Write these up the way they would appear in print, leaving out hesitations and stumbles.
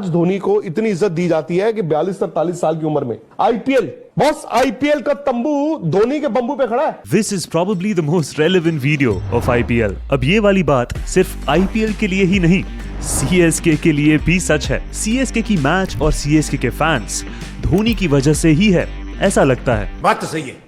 आज धोनी को इतनी इज्जत दी जाती है कि 42-43 साल की उम्र में आईपीएल, बॉस आईपीएल का तंबू धोनी के बंबू पे खड़ा है। This is probably the most relevant video of IPL. अब ये वाली बात सिर्फ IPL के लिए ही नहीं, CSK के लिए भी सच है। CSK की मैच और CSK के फैंस धोनी की वजह से ही है, ऐसा लगता है। बात तो सही है।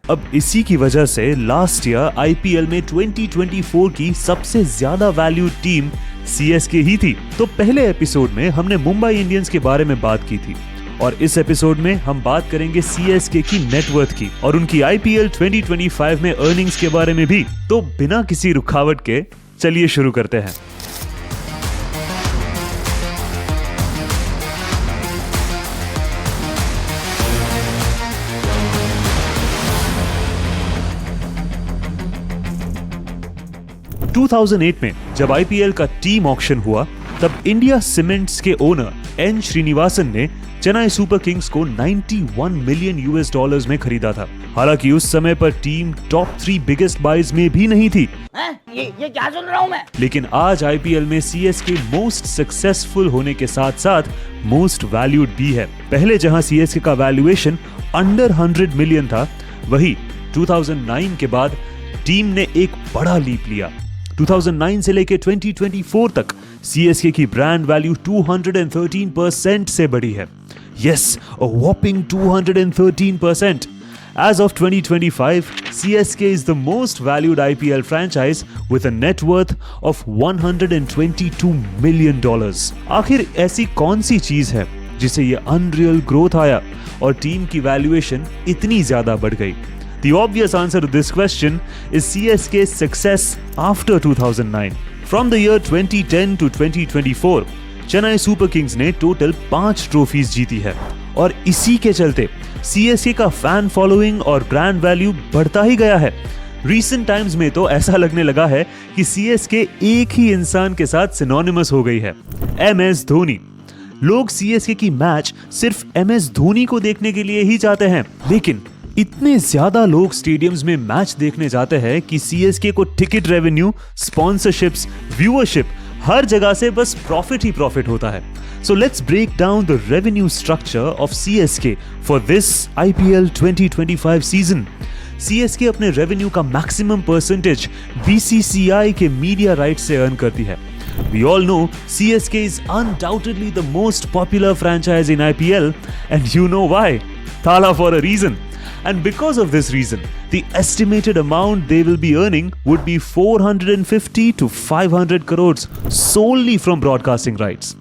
अब इसी की वजह से लास्ट ईयर आईपीएल में 2024 की सबसे ज्यादा वैल्यूड टीम CSK ही थी। तो पहले एपिसोड में हमने मुंबई इंडियंस के बारे में बात की थी और इस एपिसोड में हम बात करेंगे CSK की नेटवर्थ की और उनकी आईपीएल 2025 में अर्निंग्स के बारे में भी। तो बिना किसी रुकावट के चलिए शुरू करते हैं। टू 2008 में जब आईपीएल का टीम ऑक्शन हुआ तब इंडिया सीमेंट्स के ओनर एन श्रीनिवासन ने चेन्नई सुपर किंग्स को 91 मिलियन US$ में खरीदा था। हालांकि उस समय पर टीम टॉप 3 बिगेस्ट बाइज में भी नहीं थी। ये क्या सुन रहा हूं मैं? लेकिन आज आईपीएल में CSK मोस्ट सक्सेसफुल होने के साथ साथ मोस्ट वैल्यूड भी है। पहले जहां CSK का वैल्यूएशन अंडर 100 मिलियन था, वही 2009 के बाद टीम ने एक बड़ा लीप लिया। 2009 से लेकर 2024 तक CSK की ब्रांड वैल्यू 213% से बढ़ी है। Yes, a whopping 213%. As of 2025, CSK is the most valued IPL franchise with a net worth of $122 million. आखिर ऐसी कौन सी चीज है जिसे ये अनरियल ग्रोथ आया और टीम की वैल्यूएशन इतनी ज्यादा बढ़ गई? The obvious answer to this question is CSK's success after 2009. From the year 2010 to 2024, Chennai super Kings ने टोटल 5 ट्रॉफीज जीती है और इसी के चलते CSK का फैन फॉलोइंग और ब्रांड वैल्यू बढ़ता ही गया है। Recent times में तो ऐसा लगने लगा है कि CSK एक ही इंसान के साथ सिनोनिमस हो गई है, MS धोनी। लोग CSK की मैच सिर्फ MS धोनी को देखने के लिए ही जाते हैं, लेकिन इतने ज्यादा लोग स्टेडियम्स में मैच देखने जाते हैं कि CSK को टिकट रेवेन्यू, स्पॉन्सरशिप्स, व्यूअरशिप हर जगह से बस प्रॉफिट ही प्रॉफिट होता है। So let's break down the revenue structure of CSK for this IPL 2025 season. CSK अपने रेवेन्यू का मैक्सिमम परसेंटेज BCCI के मीडिया राइट से अर्न करती है। We all know CSK is undoubtedly the most popular franchise in IPL and you know why. Thala for a reason. And because of this reason, the estimated amount they will be earning would be 450 to 500 crores solely from broadcasting rights.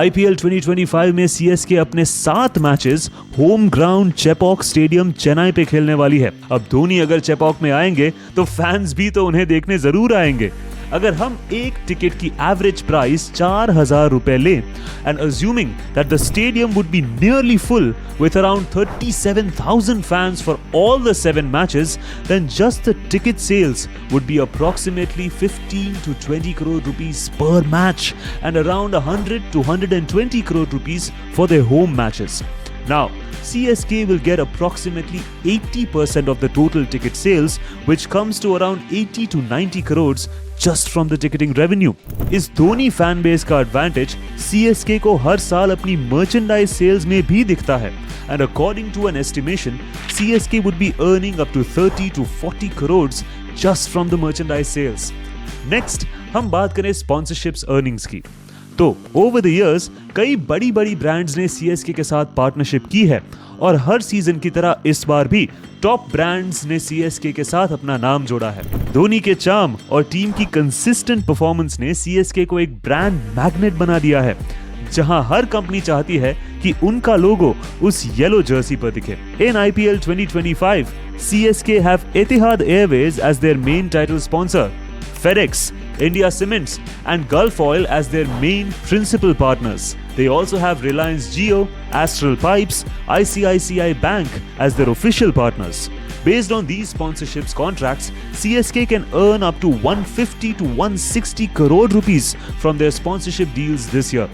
IPL 2025 में CSK अपने 7 matches home ground Chepauk stadium Chennai पे खेलने वाली है। अब धोनी अगर चेपॉक में आएंगे तो फैंस भी तो उन्हें देखने जरूर आएंगे। अगर हम एक टिकट की एवरेज प्राइस 4,000 रुपए लें and assuming that the stadium would be nearly full with around 37,000 fans for all the 7 matches, then just the ticket sales would be approximately 15 to 20 crore rupees per match and around 100 to 120 crore rupees for their home matches. Now, CSK will get approximately 80% of the total ticket sales, which comes to around 80 to 90 crores just from the ticketing revenue. इस Dhoni fan base का advantage CSK को हर साल अपनी merchandise sales में भी दिखता है and according to an estimation, CSK would be earning up to 30 to 40 crores just from the merchandise sales. Next, हम बात करें sponsorships earnings की। तो ओवर द इयर्स कई बड़ी बड़ी ब्रांड्स ने CSK के साथ पार्टनरशिप की है और हर सीजन की तरह इस बार भी टॉप ब्रांड्स ने CSK के साथ अपना नाम जोड़ा है। धोनी के चार्म और टीम की कंसिस्टेंट परफॉर्मेंस ने CSK को एक ब्रांड मैग्नेट बना दिया है, जहां हर कंपनी चाहती है कि उनका लोगो उस येलो जर्सी पर दिखे। इन IPL 2025, CSK have Etihad Airways as their main title sponsor, FedEx, India Cements and Gulf Oil as their main principal partners. They also have Reliance Jio, Astral Pipes, ICICI Bank as their official partners. Based on these sponsorships contracts, CSK can earn up to 150 to 160 crore rupees from their sponsorship deals this year.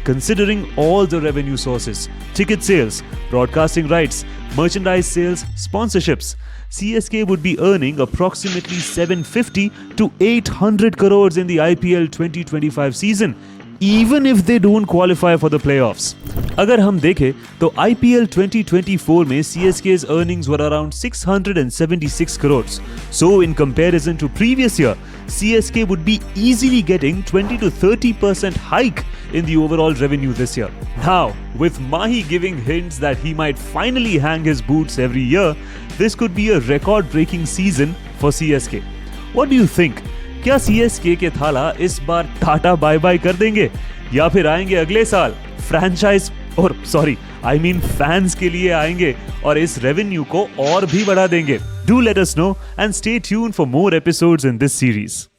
Considering all the revenue sources, ticket sales, broadcasting rights, merchandise sales, sponsorships, CSK would be earning approximately 750 to 800 crores in the IPL 2025 season, even if they don't qualify for the playoffs. अगर हम देखें तो IPL 2024 में CSK's earnings were around 676 crores. So in comparison to previous year, CSK would be easily getting 20 to 30% hike in the overall revenue this year. Now, with Mahi giving hints that he might finally hang his boots every year, this could be a record-breaking season for CSK. What do you think? क्या CSK के थाला इस बार tata bye bye कर देंगे या फिर आएंगे अगले साल फ्रैंचाइज और फैंस के लिए आएंगे और इस रेवेन्यू को और भी बढ़ा देंगे? Do let us know and stay tuned for more episodes in this series.